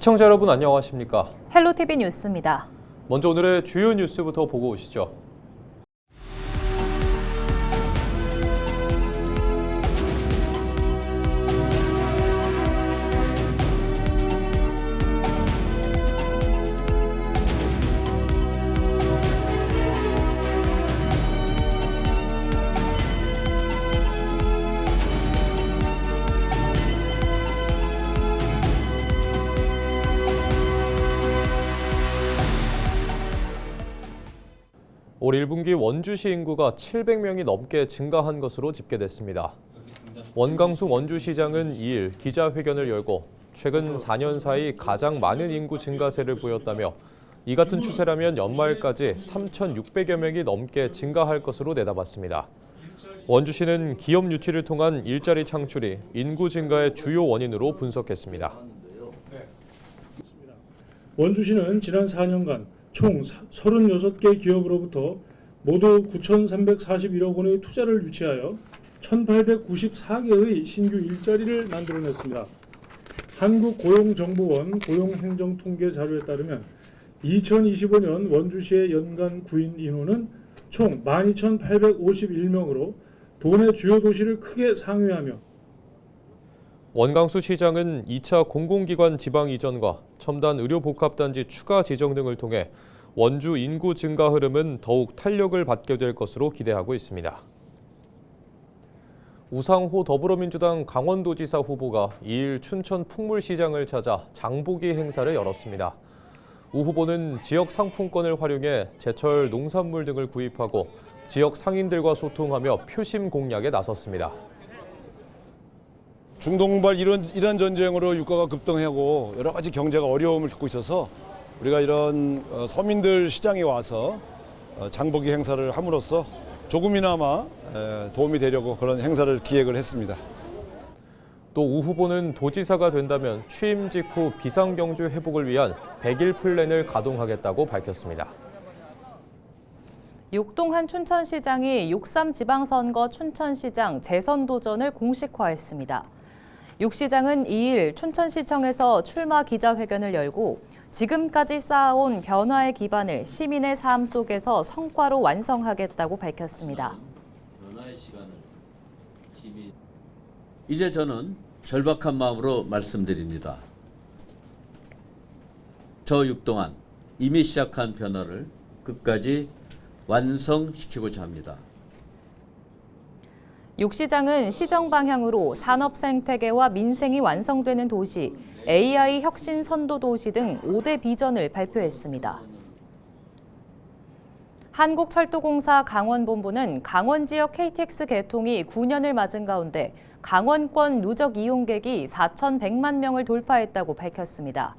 시청자 여러분 안녕하십니까? 헬로티비 뉴스입니다. 먼저 오늘의 주요 뉴스부터 보고 오시죠. 올 1분기 원주시 인구가 700명이 넘게 증가한 것으로 집계됐습니다. 원광수 원주시장은 2일 기자회견을 열고 최근 4년 사이 가장 많은 인구 증가세를 보였다며 이 같은 추세라면 연말까지 3,600여 명이 넘게 증가할 것으로 내다봤습니다. 원주시는 기업 유치를 통한 일자리 창출이 인구 증가의 주요 원인으로 분석했습니다. 원주시는 지난 4년간 총 36개 기업으로부터 모두 9,341억 원의 투자를 유치하여 1,894개의 신규 일자리를 만들어냈습니다. 한국고용정보원 고용행정통계 자료에 따르면 2025년 원주시의 연간 구인 인원은 총 12,851명으로 도내 주요 도시를 크게 상회하며 원광수 시장은 2차 공공기관 지방 이전과 첨단 의료복합단지 추가 지정 등을 통해 원주 인구 증가 흐름은 더욱 탄력을 받게 될 것으로 기대하고 있습니다. 우상호 더불어민주당 강원도지사 후보가 2일 춘천 풍물시장을 찾아 장보기 행사를 열었습니다. 우 후보는 지역 상품권을 활용해 제철 농산물 등을 구입하고 지역 상인들과 소통하며 표심 공략에 나섰습니다. 중동발 이란 전쟁으로 유가가 급등하고 여러 가지 경제가 어려움을 겪고 있어서 우리가 이런 서민들 시장에 와서 장보기 행사를 함으로써 조금이나마 도움이 되려고 그런 행사를 기획을 했습니다. 또 우 후보는 도지사가 된다면 취임 직후 비상경제 회복을 위한 100일 플랜을 가동하겠다고 밝혔습니다. 육동한 춘천시장이 6.3 지방선거 춘천시장 재선 도전을 공식화했습니다. 육 시장은 2일 춘천시청에서 출마 기자회견을 열고 지금까지 쌓아온 변화의 기반을 시민의 삶 속에서 성과로 완성하겠다고 밝혔습니다. 이제 저는 절박한 마음으로 말씀드립니다. 저 육동안 이미 시작한 변화를 끝까지 완성시키고자 합니다. 육 시장은 시정 방향으로 산업 생태계와 민생이 완성되는 도시, AI 혁신 선도 도시 등 5대 비전을 발표했습니다. 한국철도공사 강원본부는 강원 지역 KTX 개통이 9년을 맞은 가운데 강원권 누적 이용객이 4,100만 명을 돌파했다고 밝혔습니다.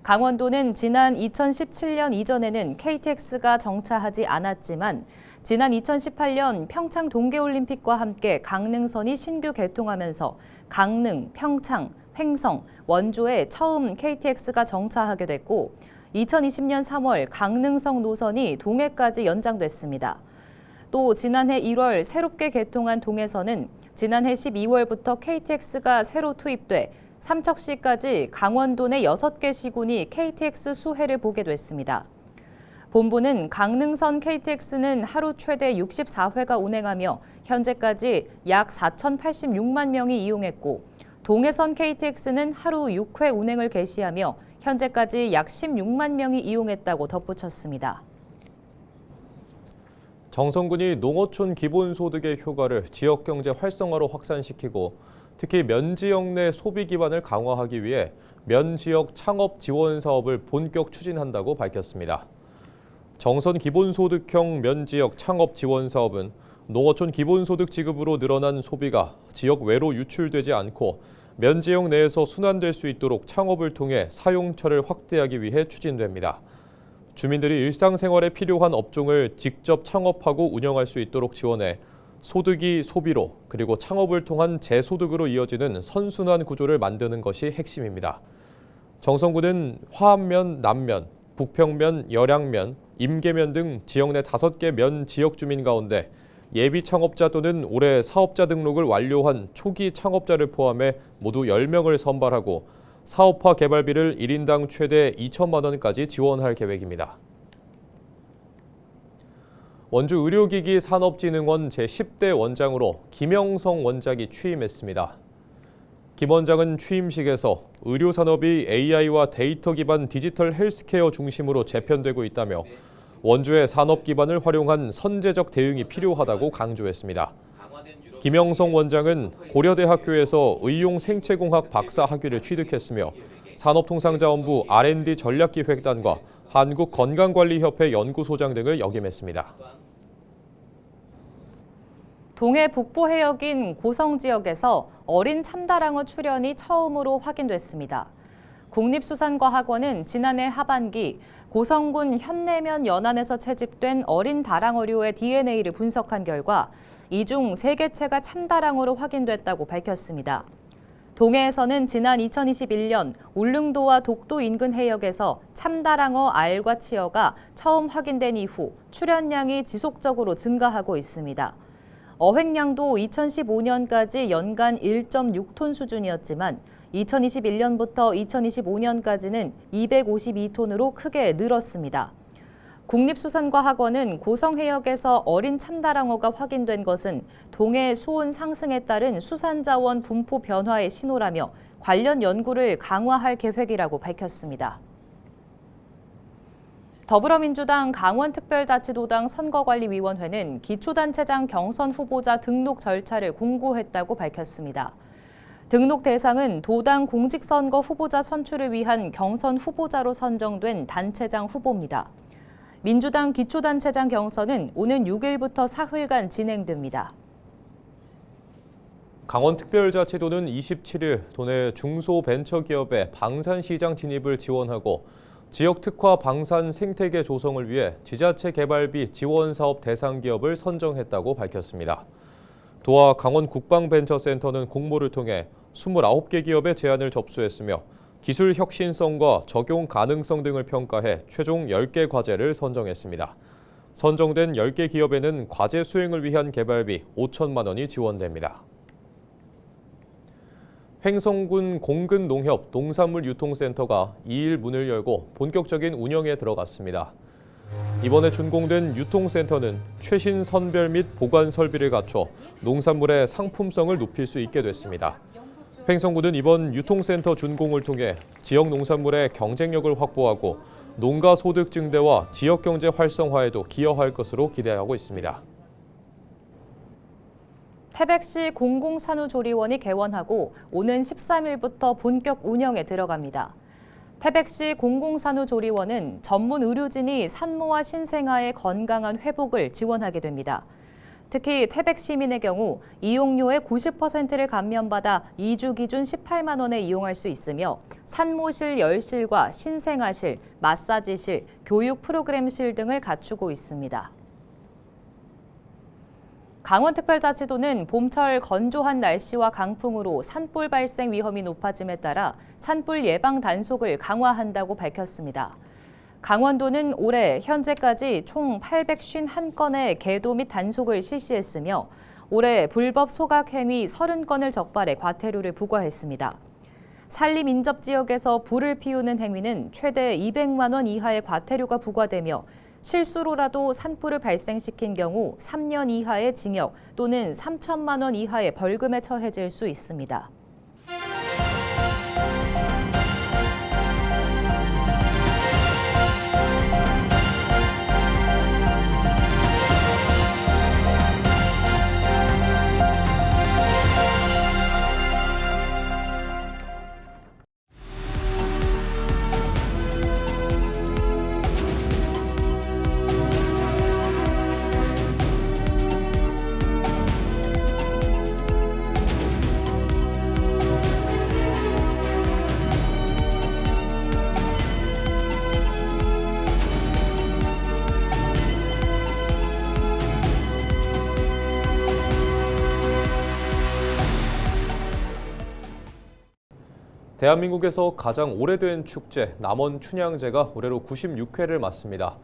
강원도는 지난 2017년 이전에는 KTX가 정차하지 않았지만 지난 2018년 평창 동계올림픽과 함께 강릉선이 신규 개통하면서 강릉, 평창, 횡성, 원주에 처음 KTX가 정차하게 됐고 2020년 3월 강릉성 노선이 동해까지 연장됐습니다. 또 지난해 1월 새롭게 개통한 동해선은 지난해 12월부터 KTX가 새로 투입돼 삼척시까지 강원도 내 6개 시군이 KTX 수혜를 보게 됐습니다. 본부는 강릉선 KTX는 하루 최대 64회가 운행하며 현재까지 약 4,086만 명이 이용했고 동해선 KTX는 하루 6회 운행을 개시하며 현재까지 약 16만 명이 이용했다고 덧붙였습니다. 정성군이 농어촌 기본소득의 효과를 지역경제 활성화로 확산시키고 특히 면지역 내 소비 기반을 강화하기 위해 면지역 창업 지원 사업을 본격 추진한다고 밝혔습니다. 정선 기본소득형 면지역 창업 지원 사업은 농어촌 기본소득 지급으로 늘어난 소비가 지역 외로 유출되지 않고 면지역 내에서 순환될 수 있도록 창업을 통해 사용처를 확대하기 위해 추진됩니다. 주민들이 일상생활에 필요한 업종을 직접 창업하고 운영할 수 있도록 지원해 소득이 소비로 그리고 창업을 통한 재소득으로 이어지는 선순환 구조를 만드는 것이 핵심입니다. 정성군은 화암면, 남면, 북평면, 열양면, 임계면 등 지역 내 5개 면 지역 주민 가운데 예비 창업자 또는 올해 사업자 등록을 완료한 초기 창업자를 포함해 모두 10명을 선발하고 사업화 개발비를 1인당 최대 2천만 원까지 지원할 계획입니다. 원주 의료기기 산업진흥원 제10대 원장으로 김영성 원장이 취임했습니다. 김 원장은 취임식에서 의료산업이 AI와 데이터 기반 디지털 헬스케어 중심으로 재편되고 있다며 원주의 산업 기반을 활용한 선제적 대응이 필요하다고 강조했습니다. 김영성 원장은 고려대학교에서 의용생체공학 박사 학위를 취득했으며 산업통상자원부 R&D 전략기획단과 한국건강관리협회 연구소장 등을 역임했습니다. 동해 북부 해역인 고성 지역에서 어린 참다랑어 출현이 처음으로 확인됐습니다. 국립수산과학원은 지난해 하반기 고성군 현내면 연안에서 채집된 어린 다랑어류의 DNA를 분석한 결과 이 중 3개체가 참다랑어로 확인됐다고 밝혔습니다. 동해에서는 지난 2021년 울릉도와 독도 인근 해역에서 참다랑어 알과 치어가 처음 확인된 이후 출현량이 지속적으로 증가하고 있습니다. 어획량도 2015년까지 연간 1.6톤 수준이었지만 2021년부터 2025년까지는 252톤으로 크게 늘었습니다. 국립수산과학원은 고성 해역에서 어린 참다랑어가 확인된 것은 동해 수온 상승에 따른 수산자원 분포 변화의 신호라며 관련 연구를 강화할 계획이라고 밝혔습니다. 더불어민주당 강원특별자치도당 선거관리위원회는 기초단체장 경선 후보자 등록 절차를 공고했다고 밝혔습니다. 등록 대상은 도당 공직선거 후보자 선출을 위한 경선 후보자로 선정된 단체장 후보입니다. 민주당 기초단체장 경선은 오는 6일부터 사흘간 진행됩니다. 강원특별자치도는 27일 도내 중소벤처기업의 방산시장 진입을 지원하고 지역 특화 방산 생태계 조성을 위해 지자체 개발비 지원 사업 대상 기업을 선정했다고 밝혔습니다. 도와 강원국방벤처센터는 공모를 통해 29개 기업의 제안을 접수했으며 기술 혁신성과 적용 가능성 등을 평가해 최종 10개 과제를 선정했습니다. 선정된 10개 기업에는 과제 수행을 위한 개발비 5천만 원이 지원됩니다. 횡성군 공근농협 농산물유통센터가 2일 문을 열고 본격적인 운영에 들어갔습니다. 이번에 준공된 유통센터는 최신 선별 및 보관 설비를 갖춰 농산물의 상품성을 높일 수 있게 됐습니다. 횡성군은 이번 유통센터 준공을 통해 지역 농산물의 경쟁력을 확보하고 농가 소득 증대와 지역 경제 활성화에도 기여할 것으로 기대하고 있습니다. 태백시 공공산후조리원이 개원하고 오는 13일부터 본격 운영에 들어갑니다. 태백시 공공산후조리원은 전문 의료진이 산모와 신생아의 건강한 회복을 지원하게 됩니다. 특히 태백 시민의 경우 이용료의 90%를 감면받아 2주 기준 18만 원에 이용할 수 있으며 산모실 10실과 신생아실, 마사지실, 교육 프로그램실 등을 갖추고 있습니다. 강원특별자치도는 봄철 건조한 날씨와 강풍으로 산불 발생 위험이 높아짐에 따라 산불 예방 단속을 강화한다고 밝혔습니다. 강원도는 올해 현재까지 총 851건의 계도 및 단속을 실시했으며 올해 불법 소각 행위 30건을 적발해 과태료를 부과했습니다. 산림 인접 지역에서 불을 피우는 행위는 최대 200만 원 이하의 과태료가 부과되며 실수로라도 산불을 발생시킨 경우 3년 이하의 징역 또는 3천만 원 이하의 벌금에 처해질 수 있습니다. 대한민국에서 가장 오래된 축제 남원 춘향제가 올해로 96회를 맞습니다.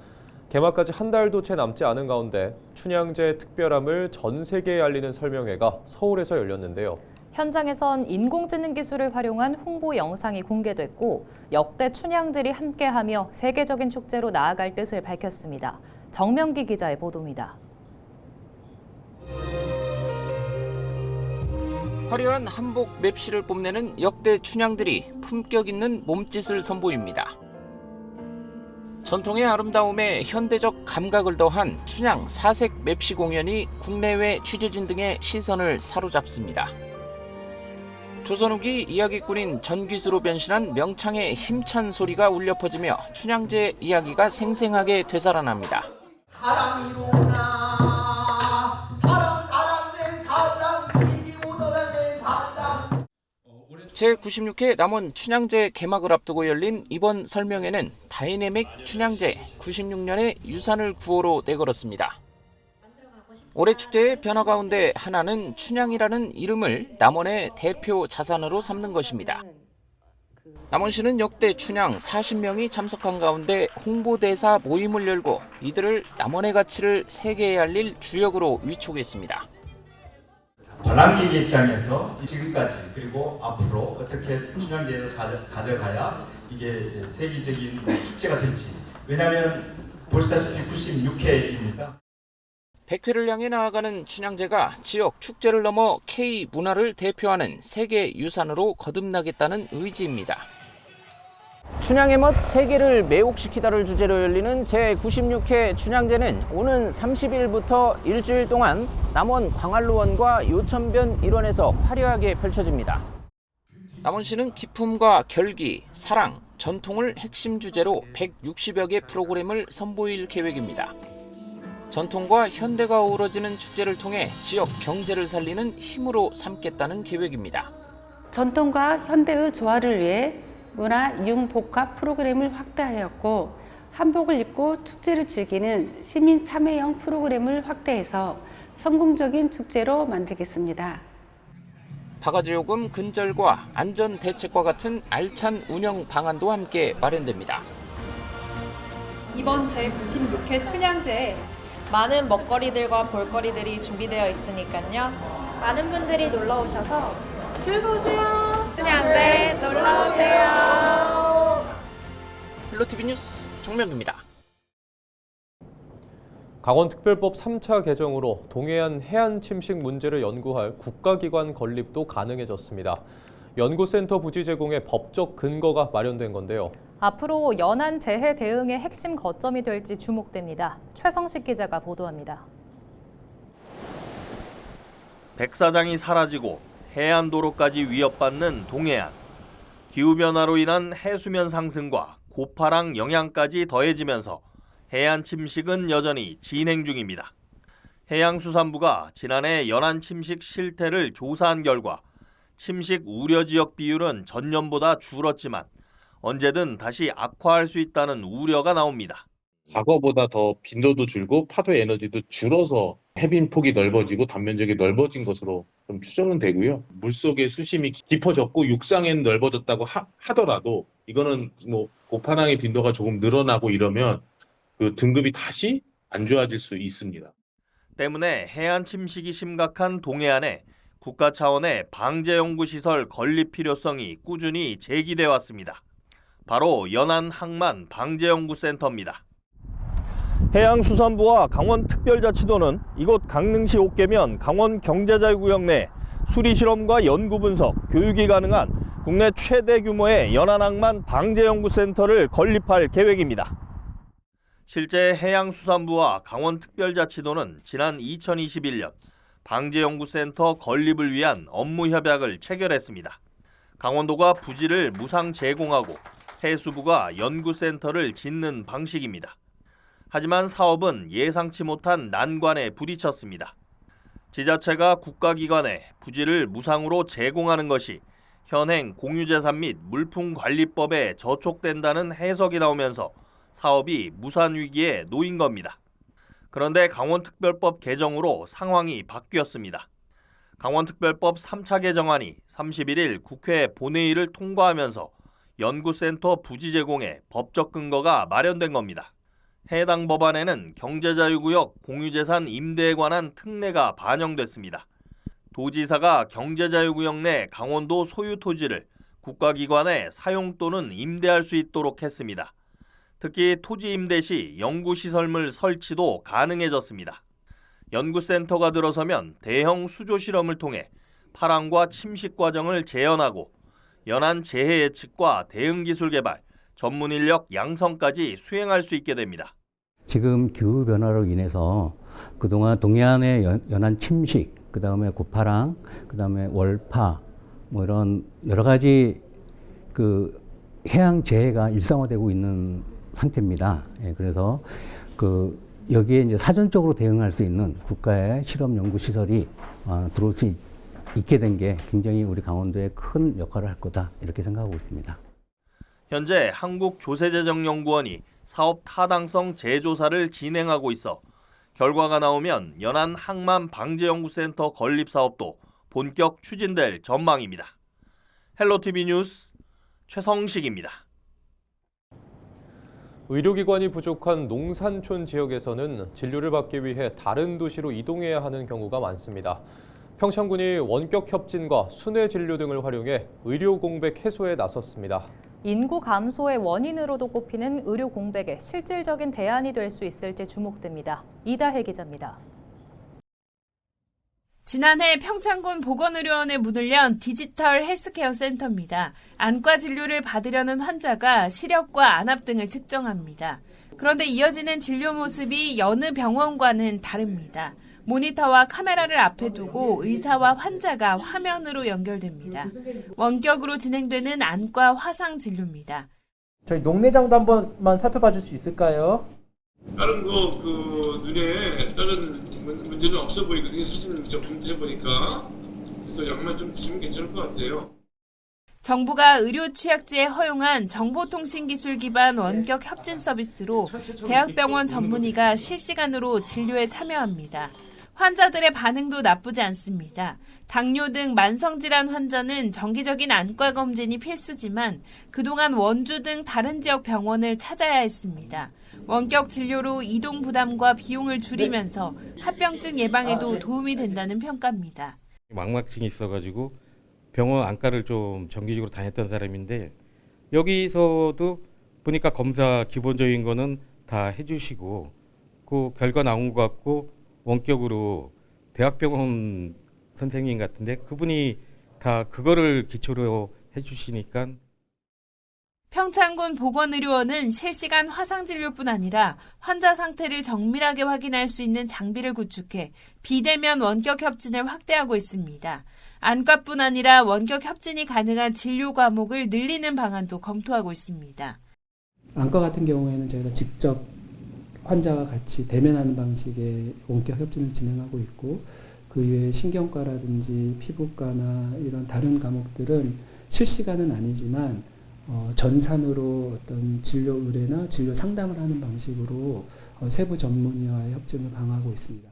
개막까지 한 달도 채 남지 않은 가운데 춘향제의 특별함을 전 세계에 알리는 설명회가 서울에서 열렸는데요. 현장에선 인공지능 기술을 활용한 홍보 영상이 공개됐고 역대 춘향들이 함께하며 세계적인 축제로 나아갈 뜻을 밝혔습니다. 정명기 기자의 보도입니다. 화려한 한복 맵시를 뽐내는 역대 춘향들이 품격 있는 몸짓을 선보입니다. 전통의 아름다움에 현대적 감각을 더한 춘향 사색 맵시 공연이 국내외 취재진 등의 시선을 사로잡습니다. 조선 후기 이야기꾼인 전귀수로 변신한 명창의 힘찬 소리가 울려 퍼지며 춘향제 이야기가 생생하게 되살아납니다. 사랑이로나 사랑 사랑 이기고 너라는 사랑. 제96회 남원 춘향제 개막을 앞두고 열린 이번 설명회는 다이내믹 춘향제 96년의 유산을 구호로 내걸었습니다. 올해 축제의 변화 가운데 하나는 춘향이라는 이름을 남원의 대표 자산으로 삼는 것입니다. 남원시는 역대 춘향 40명이 참석한 가운데 홍보대사 모임을 열고 이들을 남원의 가치를 세계에 알릴 주역으로 위촉했습니다. 관람객 입장에서 지금까지 그리고 앞으로 어떻게 춘향제를 가져가야 이게 세계적인 축제가 될지. 왜냐하면 보시다시피 96회입니다. 100회를 향해 나아가는 춘향제가 지역 축제를 넘어 K 문화를 대표하는 세계 유산으로 거듭나겠다는 의지입니다. 춘향의 멋 세계를 매혹시키다를 주제로 열리는 제96회 춘향제는 오는 30일부터 일주일 동안 남원 광안루원과 요천변 일원에서 화려하게 펼쳐집니다. 남원시는 기품과 결기, 사랑, 전통을 핵심 주제로 160여 개 프로그램을 선보일 계획입니다. 전통과 현대가 어우러지는 축제를 통해 지역 경제를 살리는 힘으로 삼겠다는 계획입니다. 전통과 현대의 조화를 위해 문화 융복합 프로그램을 확대하였고 한복을 입고 축제를 즐기는 시민 참여형 프로그램을 확대해서 성공적인 축제로 만들겠습니다. 바가지 요금 근절과 안전 대책과 같은 알찬 운영 방안도 함께 마련됩니다. 이번 제96회 춘향제에 많은 먹거리들과 볼거리들이 준비되어 있으니까요. 많은 분들이 놀러 오셔서 즐거우세요. 춘향제 놀러 오세요. 헬로티비 뉴스 정명규입니다. 강원특별법 3차 개정으로 동해안 해안 침식 문제를 연구할 국가기관 건립도 가능해졌습니다. 연구센터 부지 제공에 법적 근거가 마련된 건데요. 앞으로 연안 재해 대응의 핵심 거점이 될지 주목됩니다. 최성식 기자가 보도합니다. 백사장이 사라지고 해안도로까지 위협받는 동해안. 기후변화로 인한 해수면 상승과 고파랑 영향까지 더해지면서 해안 침식은 여전히 진행 중입니다. 해양수산부가 지난해 연안 침식 실태를 조사한 결과 침식 우려 지역 비율은 전년보다 줄었지만 언제든 다시 악화할 수 있다는 우려가 나옵니다. 과거보다 더 빈도도 줄고 파도 에너지도 줄어서 해빙 폭이 넓어지고 단면적이 넓어진 것으로 좀 추정은 되고요. 물속의 수심이 깊어졌고 육상에는 넓어졌다고 하더라도 이거는 뭐 고파랑의 빈도가 조금 늘어나고 이러면 그 등급이 다시 안 좋아질 수 있습니다. 때문에 해안 침식이 심각한 동해안에 국가 차원의 방제 연구시설 건립 필요성이 꾸준히 제기돼 왔습니다. 바로 연안 항만 방제연구센터입니다. 해양수산부와 강원특별자치도는 이곳 강릉시 옥계면 강원경제자유구역 내 수리실험과 연구분석, 교육이 가능한 국내 최대 규모의 연안항만 방제연구센터를 건립할 계획입니다. 실제 해양수산부와 강원특별자치도는 지난 2021년 방제연구센터 건립을 위한 업무 협약을 체결했습니다. 강원도가 부지를 무상 제공하고 해수부가 연구센터를 짓는 방식입니다. 하지만 사업은 예상치 못한 난관에 부딪혔습니다. 지자체가 국가기관에 부지를 무상으로 제공하는 것이 현행 공유재산 및 물품관리법에 저촉된다는 해석이 나오면서 사업이 무산 위기에 놓인 겁니다. 그런데 강원특별법 개정으로 상황이 바뀌었습니다. 강원특별법 3차 개정안이 31일 국회 본회의를 통과하면서 연구센터 부지 제공에 법적 근거가 마련된 겁니다. 해당 법안에는 경제자유구역 공유재산 임대에 관한 특례가 반영됐습니다. 도지사가 경제자유구역 내 강원도 소유 토지를 국가기관에 사용 또는 임대할 수 있도록 했습니다. 특히 토지 임대 시 연구시설물 설치도 가능해졌습니다. 연구센터가 들어서면 대형 수조 실험을 통해 파랑과 침식 과정을 재현하고 연안 재해 예측과 대응 기술 개발, 전문 인력 양성까지 수행할 수 있게 됩니다. 지금 기후 변화로 인해서 그동안 동해안의 연안 침식, 그다음에 고파랑, 그다음에 월파 뭐 이런 여러 가지 그 해양 재해가 일상화되고 있는 상태입니다. 예, 그래서 여기에 이제 사전적으로 대응할 수 있는 국가의 실험 연구 시설이 들어올 수 있게 된 게 굉장히 우리 강원도에 큰 역할을 할 거다 이렇게 생각하고 있습니다. 현재 한국조세재정연구원이 사업 타당성 재조사를 진행하고 있어 결과가 나오면 연안 항만 방제연구센터 건립 사업도 본격 추진될 전망입니다. 헬로티비 뉴스 최성식입니다. 의료기관이 부족한 농산촌 지역에서는 진료를 받기 위해 다른 도시로 이동해야 하는 경우가 많습니다. 평창군이 원격 협진과 순회 진료 등을 활용해 의료 공백 해소에 나섰습니다. 인구 감소의 원인으로도 꼽히는 의료 공백에 실질적인 대안이 될 수 있을지 주목됩니다. 이다혜 기자입니다. 지난해 평창군 보건의료원에 문을 연 디지털 헬스케어 센터입니다. 안과 진료를 받으려는 환자가 시력과 안압 등을 측정합니다. 그런데 이어지는 진료 모습이 여느 병원과는 다릅니다. 모니터와 카메라를 앞에 두고 의사와 환자가 화면으로 연결됩니다. 원격으로 진행되는 안과 화상 진료입니다. 저희 녹내장도 한번만 살펴봐 줄 수 있을까요? 다른 눈에 다른 문제는 없어 보이거든요. 사진 좀 검토해보니까. 그래서 약만 좀 드시면 괜찮을 것 같아요. 정부가 의료 취약지에 허용한 정보통신기술 기반 원격 협진 서비스로 대학병원 전문의가 실시간으로 진료에 참여합니다. 환자들의 반응도 나쁘지 않습니다. 당뇨 등 만성질환 환자는 정기적인 안과 검진이 필수지만 그동안 원주 등 다른 지역 병원을 찾아야 했습니다. 원격 진료로 이동 부담과 비용을 줄이면서 합병증 예방에도 도움이 된다는 평가입니다. 망막증이 있어가지고 병원 안과를 좀 정기적으로 다녔던 사람인데 여기서도 보니까 검사 기본적인 거는 다 해주시고 그 결과 나온 것 같고 원격으로 대학병원 선생님 같은데 그분이 다 그거를 기초로 해주시니까. 평창군 보건의료원은 실시간 화상진료뿐 아니라 환자 상태를 정밀하게 확인할 수 있는 장비를 구축해 비대면 원격 협진을 확대하고 있습니다. 안과뿐 아니라 원격 협진이 가능한 진료 과목을 늘리는 방안도 검토하고 있습니다. 안과 같은 경우에는 저희가 직접 환자와 같이 대면하는 방식의 원격 협진을 진행하고 있고 그 이외에 신경과라든지 피부과나 이런 다른 과목들은 실시간은 아니지만 전산으로 어떤 진료 의뢰나 진료 상담을 하는 방식으로 세부 전문의와의 협진을 강화하고 있습니다.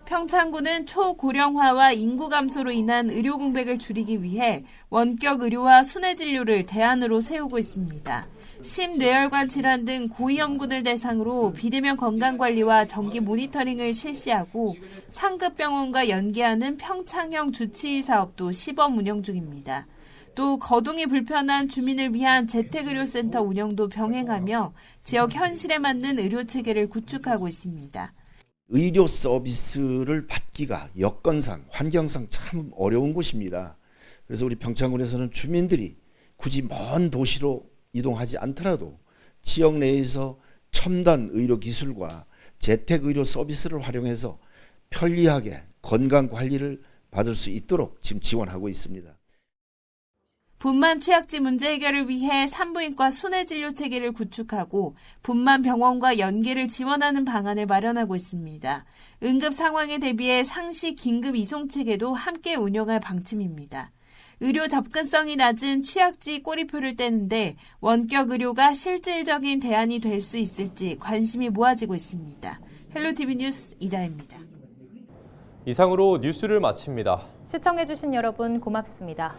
평창군은 초고령화와 인구 감소로 인한 의료 공백을 줄이기 위해 원격 의료와 순회 진료를 대안으로 세우고 있습니다. 심뇌혈관 질환 등 고위험군을 대상으로 비대면 건강관리와 정기 모니터링을 실시하고 상급 병원과 연계하는 평창형 주치의 사업도 시범 운영 중입니다. 또 거동이 불편한 주민을 위한 재택의료센터 운영도 병행하며 지역 현실에 맞는 의료체계를 구축하고 있습니다. 의료 서비스를 받기가 여건상, 환경상 참 어려운 곳입니다. 그래서 우리 평창군에서는 주민들이 굳이 먼 도시로 이동하지 않더라도 지역 내에서 첨단 의료 기술과 재택의료 서비스를 활용해서 편리하게 건강관리를 받을 수 있도록 지금 지원하고 있습니다. 분만 취약지 문제 해결을 위해 산부인과 순회 진료 체계를 구축하고 분만 병원과 연계를 지원하는 방안을 마련하고 있습니다. 응급 상황에 대비해 상시 긴급 이송 체계도 함께 운영할 방침입니다. 의료 접근성이 낮은 취약지 꼬리표를 떼는데 원격 의료가 실질적인 대안이 될 수 있을지 관심이 모아지고 있습니다. 헬로티비 뉴스 이다혜입니다. 이상으로 뉴스를 마칩니다. 시청해주신 여러분 고맙습니다.